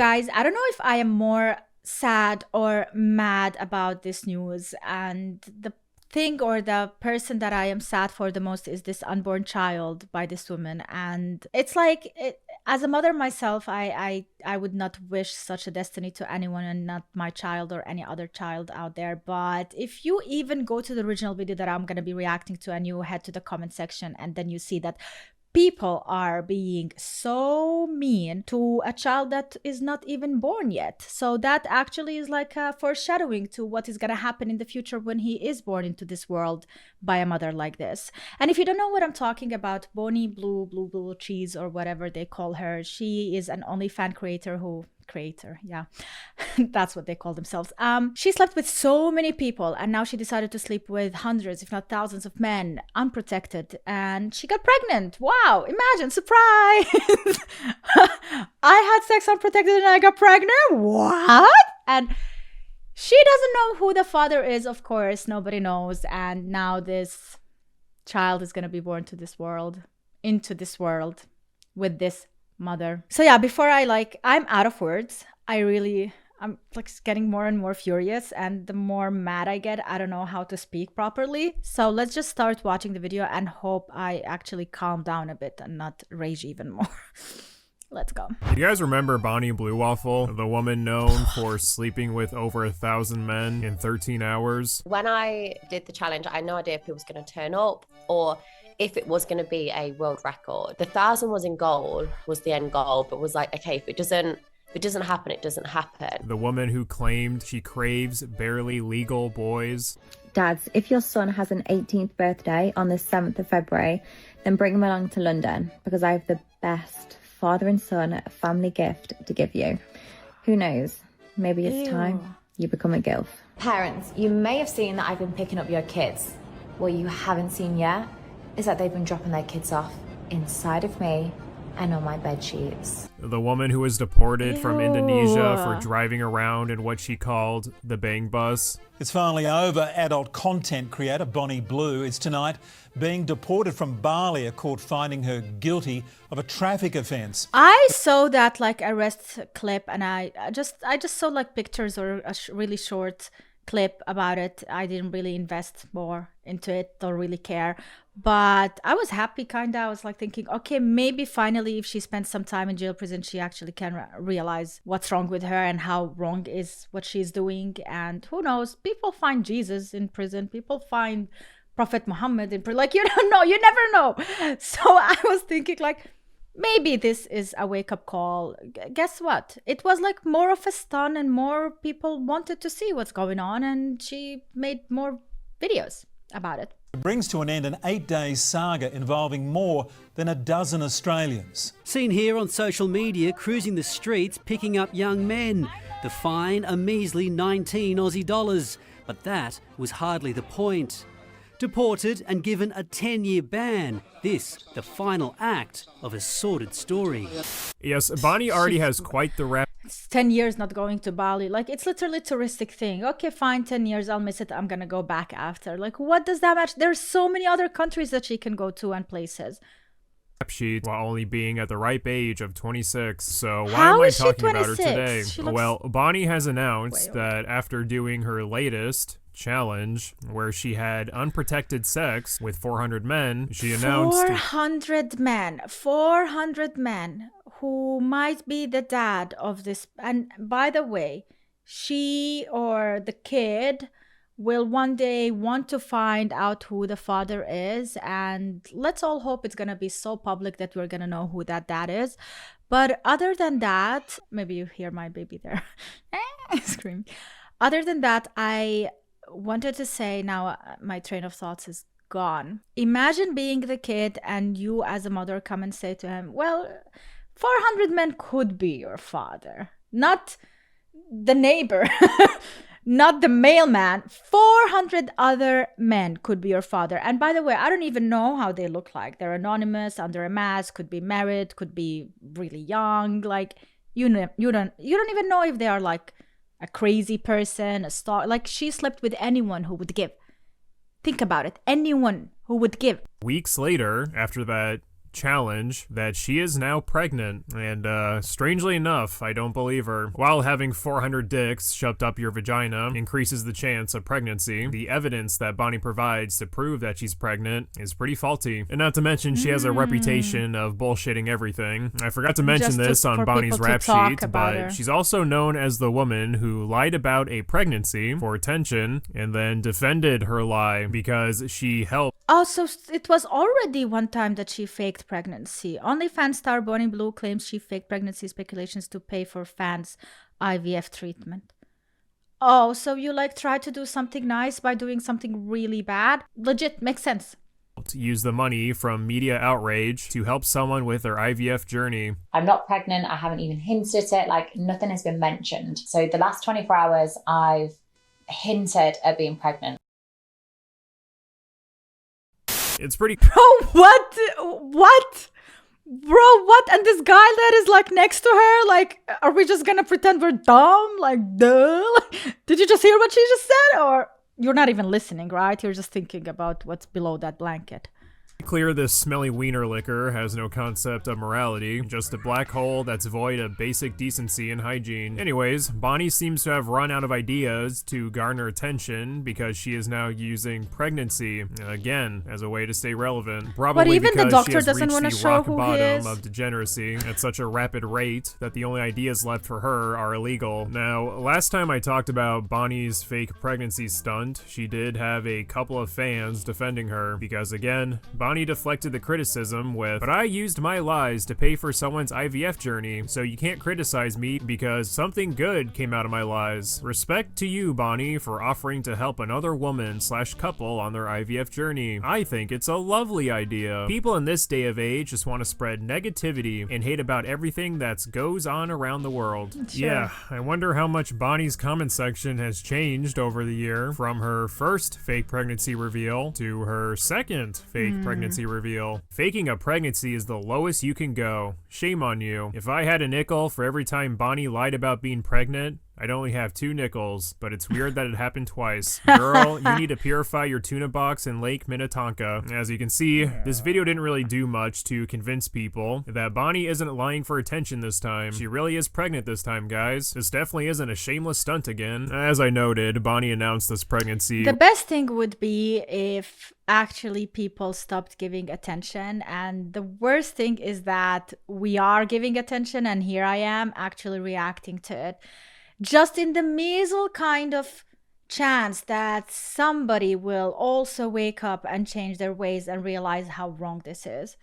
guys, I don't know if I am more sad or mad about this news, and the thing or the person that I am sad for the most is this unborn child by this woman. And it's like, as a mother myself, I would not wish such a destiny to anyone, and not my child or any other child out there. But if you even go to the original video that I'm going to be reacting to, and you head to the comment section, and then you see that people are being so mean to a child that is not even born yet. So that actually is like a foreshadowing to what is going to happen in the future when he is born into this world by a mother like this. And if you don't know what I'm talking about, Bonnie Blue Cheese, or whatever they call her, she is an OnlyFans creator, yeah. That's what they call themselves. She slept with so many people, and now she decided to sleep with hundreds, if not thousands, of men, unprotected, and she got pregnant. Wow, imagine, surprise. I had sex unprotected and I got pregnant. What? And she doesn't know who the father is, of course, nobody knows. And now this child is going to be born to this world, into this world, with this mother. So yeah, before I'm out of words. I'm like getting more and more furious, and the more mad I get, I don't know how to speak properly. So let's just start watching the video and hope I actually calm down a bit and not rage even more. Let's go. You guys remember Bonnie Blue Waffle, the woman known for sleeping with over 1,000 men in 13 hours? When I did the challenge, I had no idea if it was going to turn up or if it was going to be a world record. The 1,000 was in goal, was the end goal, but was like, okay, if it doesn't happen, it doesn't happen. The woman who claimed she craves barely legal boys. Dads, if your son has an 18th birthday on the 7th of February, then bring him along to London, because I have the best father and son family gift to give you. Who knows? Maybe it's time you become a GILF. Parents, you may have seen that I've been picking up your kids. What you haven't seen yet is that they've been dropping their kids off inside of me and on my bed sheets. The woman who was deported from Indonesia for driving around in what she called the bang bus. It's finally over. Adult content creator Bonnie Blue is tonight being deported from Bali, a court finding her guilty of a traffic offence. I saw that arrest clip, and I just saw pictures or a really short clip about it. I didn't really invest more into it, don't really care, but I was happy I was thinking, okay, maybe finally if she spends some time in jail prison, she actually can realize what's wrong with her and how wrong is what she's doing. And who knows, people find Jesus in prison, people find Prophet Muhammad in prison, you don't know, you never know. So I was thinking maybe this is a wake-up call. Guess what? It was more of a stun, and more people wanted to see what's going on, and she made more videos about it. It brings to an end an 8-day saga involving more than a dozen Australians. Seen here on social media, cruising the streets, picking up young men. The fine, a measly 19 Aussie dollars. But that was hardly the point. Deported and given a 10-year ban. This, the final act of a sordid story. Yes, Bonnie already has quite the rep. It's 10 years not going to Bali. It's literally a touristic thing. Okay, fine, 10 years, I'll miss it. I'm gonna go back after. What does that matter? There's so many other countries that she can go to and places. Sheet while only being at the ripe age of 26. So why How am I is she talking about her 26? today? She looks Well, Bonnie has announced way that after doing her latest challenge where she had unprotected sex with 400 men, she announced 400 men who might be the dad of this. And by the way, she or the kid will one day want to find out who the father is, and let's all hope it's gonna be so public that we're gonna know who that dad is. But other than that, maybe you hear my baby there screaming. Other than that, I wanted to say, now my train of thoughts is gone. Imagine being the kid and you as a mother come and say to him, well, 400 men could be your father, not the neighbor. Not the mailman. 400 other men could be your father. And by the way, I don't even know how they look like. They're anonymous, under a mask, could be married, could be really young. You don't even know if they are a crazy person, a star. She slept with anyone who would give. Think about it. Anyone who would give. weeks later, after that challenge that she is now pregnant. And strangely enough, I don't believe her. While having 400 dicks shoved up your vagina increases the chance of pregnancy, the evidence that Bonnie provides to prove that she's pregnant is pretty faulty. And not to mention, she has a reputation of bullshitting everything. I forgot to mention this on Bonnie's rap sheet, but she's also known as the woman who lied about a pregnancy for attention and then defended her lie because she helped. Oh, so it was already one time that she faked pregnancy. OnlyFans star Bonnie Blue claims she faked pregnancy speculations to pay for fans' IVF treatment. Oh, so you like try to do something nice by doing something really bad? Legit, makes sense. Use the money from media outrage to help someone with their IVF journey. I'm not pregnant. I haven't even hinted at it. Like, nothing has been mentioned. So the last 24 hours, I've hinted at being pregnant. It's pretty. Bro, what? What? Bro, what? And this guy that is like next to her, like, are we just gonna pretend we're dumb? Like, duh? Like, did you just hear what she just said? Or you're not even listening, right? You're just thinking about what's below that blanket. Clear this smelly wiener liquor has no concept of morality, just a black hole that's void of basic decency and hygiene. Anyways, Bonnie seems to have run out of ideas to garner attention because she is now using pregnancy, again, as a way to stay relevant. Probably but even because the doctor she has doesn't reached want to the show rock who he bottom is. of degeneracy at such a rapid rate that the only ideas left for her are illegal. Now, last time I talked about Bonnie's fake pregnancy stunt, she did have a couple of fans defending her because, again, Bonnie deflected the criticism with, "But I used my lies to pay for someone's IVF journey, so you can't criticize me because something good came out of my lies. Respect to you, Bonnie, for offering to help another woman/couple on their IVF journey. I think it's a lovely idea. People in this day of age just want to spread negativity and hate about everything that goes on around the world." Sure. Yeah, I wonder how much Bonnie's comment section has changed over the year from her first fake pregnancy reveal to her second fake pregnancy reveal. Faking a pregnancy is the lowest you can go. Shame on you. If I had a nickel for every time Bonnie lied about being pregnant, I'd only have 2 nickels, but it's weird that it happened twice. Girl, you need to purify your tuna box in Lake Minnetonka. As you can see, this video didn't really do much to convince people that Bonnie isn't lying for attention this time. She really is pregnant this time, guys. This definitely isn't a shameless stunt again. As I noted, Bonnie announced this pregnancy. The best thing would be if actually people stopped giving attention, and the worst thing is that we are giving attention and here I am actually reacting to it. Just in the measly kind of chance that somebody will also wake up and change their ways and realize how wrong this is.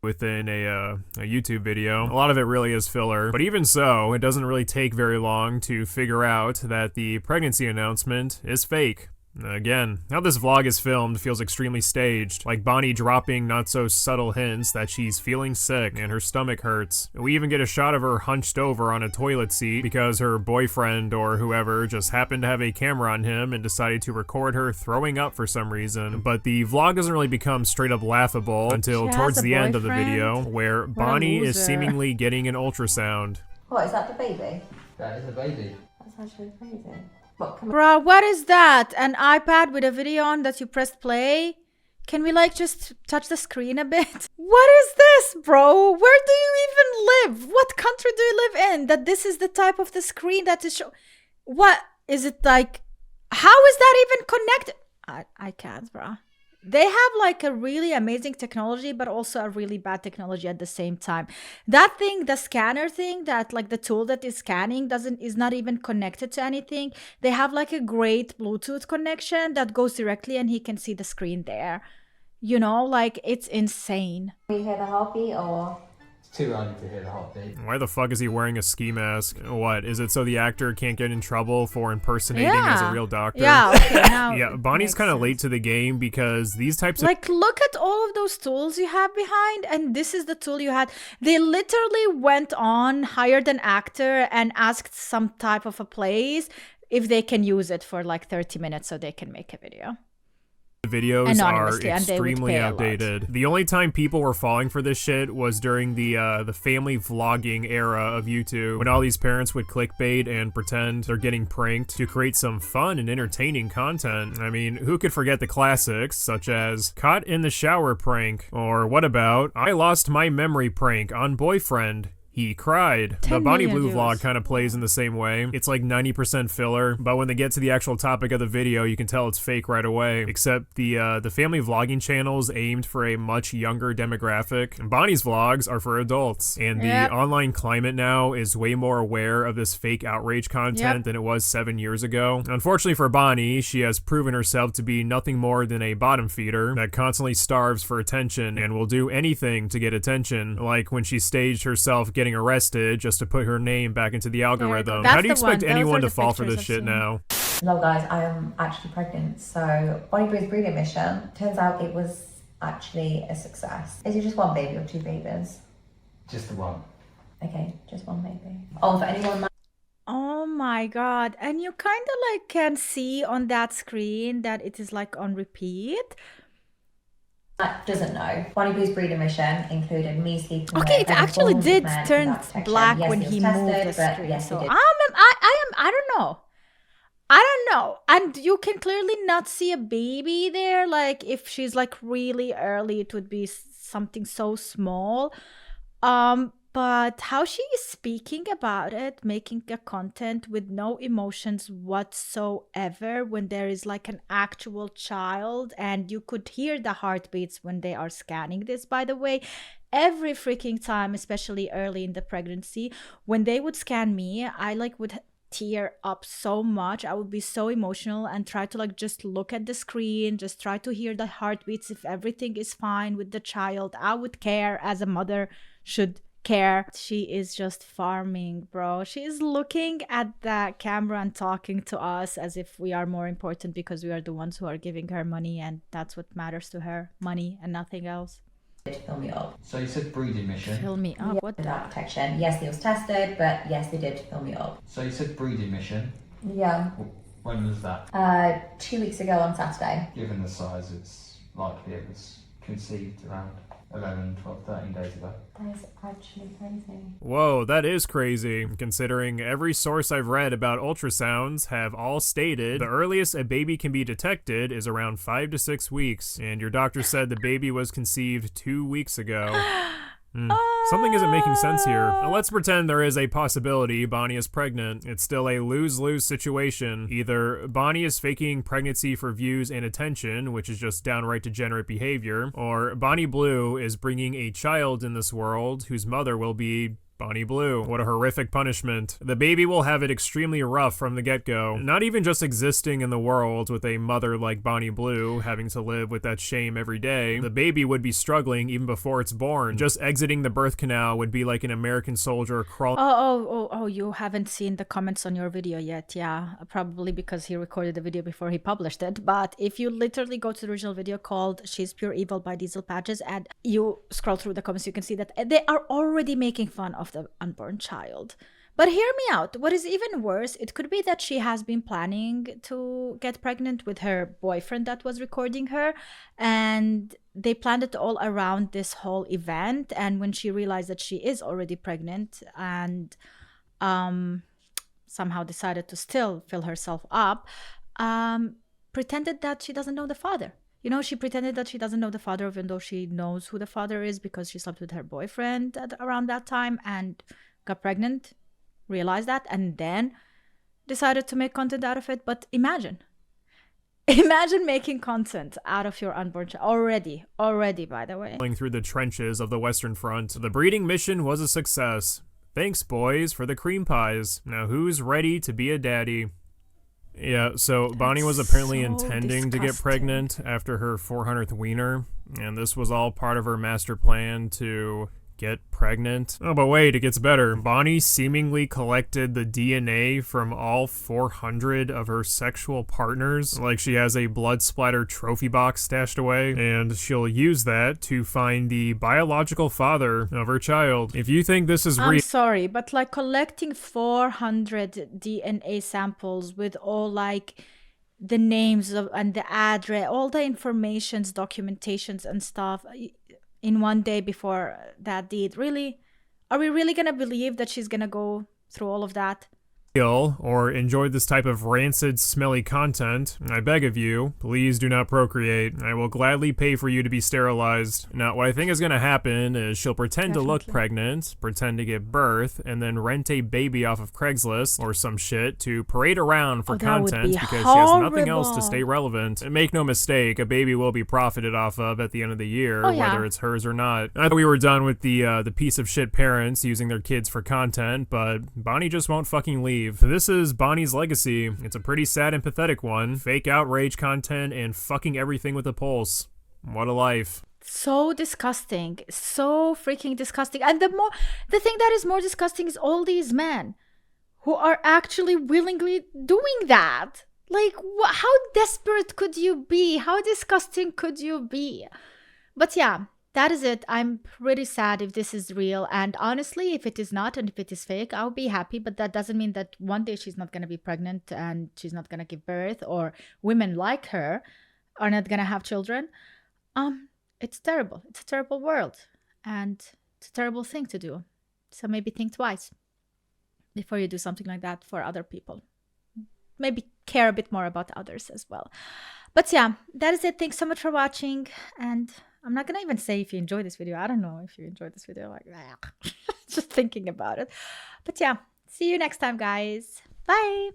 Within a YouTube video. A lot of it really is filler, but even so, it doesn't really take very long to figure out that the pregnancy announcement is fake. Again, how this vlog is filmed feels extremely staged, like Bonnie dropping not so subtle hints that she's feeling sick and her stomach hurts. We even get a shot of her hunched over on a toilet seat because her boyfriend or whoever just happened to have a camera on him and decided to record her throwing up for some reason. But the vlog doesn't really become straight up laughable until towards the end of the video, where Bonnie is seemingly getting an ultrasound. What, is that the baby? That is a baby. That's actually crazy. Bruh, what is that? An iPad with a video on that you pressed play? Can we like just touch the screen a bit? What is this, bro? Where do you even live? What country do you live in that this is the type of the screen that is show? What is it like? How is that even connected? I can't, bruh. They have like a really amazing technology, but also a really bad technology at the same time. That thing, the scanner thing, that like the tool that is scanning is not even connected to anything. They have like a great Bluetooth connection that goes directly and he can see the screen there. You know, like it's insane. We hear the heartbeat or? It's too early to hear the heartbeat. Why the fuck is he wearing a ski mask? What, is it so the actor can't get in trouble for impersonating as a real doctor? Yeah, okay, now yeah, Bonnie's kind of late to the game because these types of... Like, look at all of those tools you have behind, and this is the tool you had. They literally went on, hired an actor, and asked some type of a place if they can use it for like 30 minutes so they can make a video. videos are anonymously, and they would extremely pay a lot. outdated. The only time people were falling for this shit was during the family vlogging era of YouTube, when all these parents would clickbait and pretend they're getting pranked to create some fun and entertaining content. I mean, who could forget the classics such as caught in the shower prank, or what about I lost my memory prank on boyfriend. He cried. The 10 Bonnie million Blue vlog views. kind of plays in the same way. It's like 90% filler, but when they get to the actual topic of the video, you can tell it's fake right away. Except the family vlogging channels aimed for a much younger demographic. And Bonnie's vlogs are for adults. And the online climate now is way more aware of this fake outrage content than it was 7 years ago. Unfortunately for Bonnie, she has proven herself to be nothing more than a bottom feeder that constantly starves for attention and will do anything to get attention, like when she staged herself getting arrested just to put her name back into the algorithm. That's How do you the one. expect Those anyone are to the fall for pictures this I've shit seen. now? Hello guys, I am actually pregnant. So bunnymonbiz breeding mission, turns out it was actually a success. Is it just one baby or two babies? Just the one. Okay, just one baby. Oh, for anyone Oh my god. And you kind of like can see on that screen that it is like on repeat. that doesn't know, bunnymonbiz breeding mission included me sleeping Okay, with it over actually 400 did men turn without protection. black Yes, when he was he tested, moved the but screen. yes, he So did. I don't know. I don't know. And you can clearly not see a baby there. Like if she's like really early, it would be something so small. But how she is speaking about it, making a content with no emotions whatsoever when there is like an actual child, and you could hear the heartbeats when they are scanning this, by the way. Every freaking time, especially early in the pregnancy, when they would scan me, I like would tear up so much. I would be so emotional and try to like just look at the screen, just try to hear the heartbeats. If everything is fine with the child, I would care, as a mother should care. She is just farming, bro. She is looking at the camera and talking to us as if we are more important because we are the ones who are giving her money, and that's what matters to her, money and nothing else. Fill me up. So you said breeding mission. Fill me up. What the? Without protection. Yes, he was tested, but yes, they did fill me up. So you said breeding mission. Yeah. When was that? 2 weeks ago on Saturday. Given the size, it's likely it was conceived around 11, 12, 13 days ago. That is actually crazy. Whoa, that is crazy, considering every source I've read about ultrasounds have all stated the earliest a baby can be detected is around 5 to 6 weeks, and your doctor said the baby was conceived 2 weeks ago. Something isn't making sense here. Now, let's pretend there is a possibility Bonnie is pregnant. It's still a lose-lose situation. Either Bonnie is faking pregnancy for views and attention, which is just downright degenerate behavior, or Bonnie Blue is bringing a child in this world whose mother will be Bonnie Blue. What a horrific punishment. The baby will have it extremely rough from the get-go. Not even just existing in the world with a mother like Bonnie Blue having to live with that shame every day. The baby would be struggling even before it's born. Just exiting the birth canal would be like an American soldier crawling. Oh, you haven't seen the comments on your video yet. Yeah, probably because he recorded the video before he published it. But if you literally go to the original video called She's Pure Evil by Diesel Patches and you scroll through the comments, you can see that they are already making fun of the unborn child. But hear me out. What is even worse, it could be that she has been planning to get pregnant with her boyfriend that was recording her, and they planned it all around this whole event. And when she realized that she is already pregnant and somehow decided to still fill herself up, pretended that she doesn't know the father. You know, she pretended that she doesn't know the father, even though she knows who the father is because she slept with her boyfriend around that time and got pregnant, realized that, and then decided to make content out of it. But imagine making content out of your unborn child. Already, by the way. Through the trenches of the Western Front. The breeding mission was a success. Thanks, boys, for the cream pies. Now who's ready to be a daddy? Yeah, so Bonnie was apparently so intending to get disgusting. pregnant after her 400th wiener, and this was all part of her master plan to get pregnant. Oh, but wait, it gets better. Bonnie seemingly collected the DNA from all 400 of her sexual partners, like she has a blood splatter trophy box stashed away, and she'll use that to find the biological father of her child. If you think this is I'm real, sorry, but like collecting 400 DNA samples with all like the names of and the address, all the informations, documentations and stuff in one day before that deed. Really? Are we really gonna believe that she's gonna go through all of that? Or enjoyed this type of rancid, smelly content, I beg of you, please do not procreate. I will gladly pay for you to be sterilized. Now, what I think is going to happen is she'll pretend to look pregnant, pretend to give birth, and then rent a baby off of Craigslist or some shit to parade around for content because she has nothing else to stay relevant. And make no mistake, a baby will be profited off of at the end of the year, whether it's hers or not. I thought we were done with the piece of shit parents using their kids for content, but Bonnie just won't fucking leave. This is Bonnie's legacy. It's a pretty sad and pathetic one. Fake outrage content and fucking everything with a pulse. What a life. So disgusting. So freaking disgusting. And the thing that is more disgusting is all these men who are actually willingly doing that. Like, how desperate could you be? How disgusting could you be? But yeah, that is it. I'm pretty sad if this is real. And honestly, if it is not and if it is fake, I'll be happy. But that doesn't mean that one day she's not going to be pregnant and she's not going to give birth, or women like her are not going to have children. It's terrible. It's a terrible world. And it's a terrible thing to do. So maybe think twice before you do something like that for other people. Maybe care a bit more about others as well. But yeah, that is it. Thanks so much for watching. And I'm not going to even say if you enjoyed this video. I don't know if you enjoyed this video. Like, just thinking about it. But yeah, see you next time, guys. Bye.